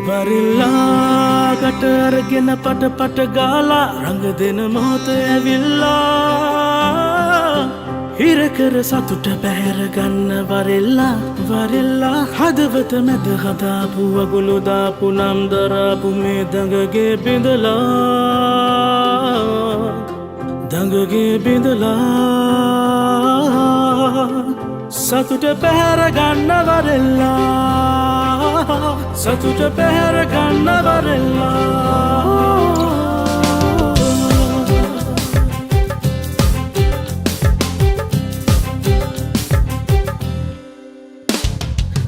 වරිල්ලා කට අරගෙන පට ගාලා රඟ දෙන මොහොත ඇවිල්ලා හිරකර සතුට පැහැර ගන්න වරිල්ලා හදවත මැද හදාපු අගුළු දාපු නම් දරාපු මේ දඟගේ බිඳලා සතුට පැහැර ගන්න වරිල්ලා සතුට පැහැර ගන්න වරිල්ලා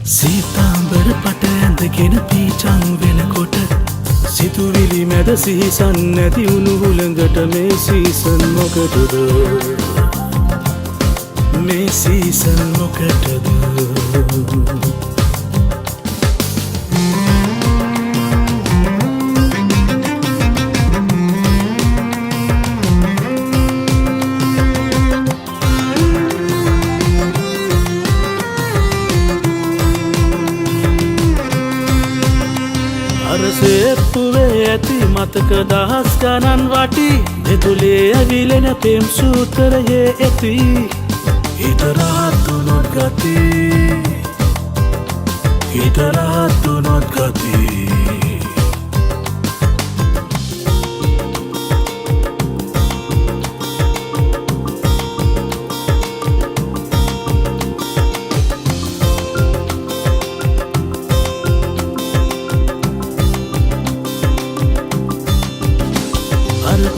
සීතාම්බර පට ඇඳගෙන පීචං වෙනකොට සිතුවිලි මැද සීසන් නැති උණු හුළඟට මේ සීසන් මොකටද මේ සීසන් මොකටද සේප්පුවේ ඇති මතක දහස් ගණන් වටි දෙතුලේ ඇවිලෙන පෙම් සූතරයේ ඇති හිත රහත් වුණොත් ගති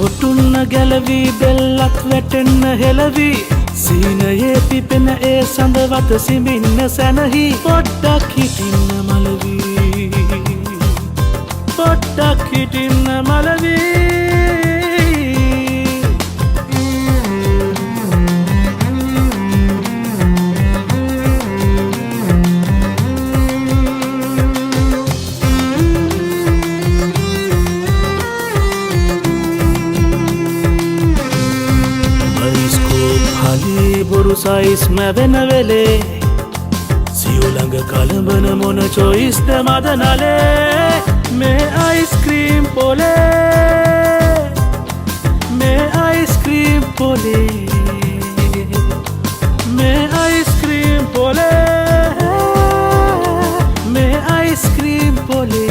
ඔටුන්න ගැලවී බෙල්ලක් වැටෙන්න හෙලවී සීනයේ පිපෙන ඒ සඳවත සිඹින්න සැනහි පොඩ්ඩක් හිටින්න මලවී බොරු සයිස් මැවෙන වෙලේ සියුළඟ කලඹන මොන චොයිස්ද මද නලේ මේ අයිස්ක්‍රීම් පොලේ මේ අයිස්ක්‍රීම් පොලේ මේ අයිස්ක්‍රීම් පොලේ මේ අයිස්ක්‍රීම් පොලේ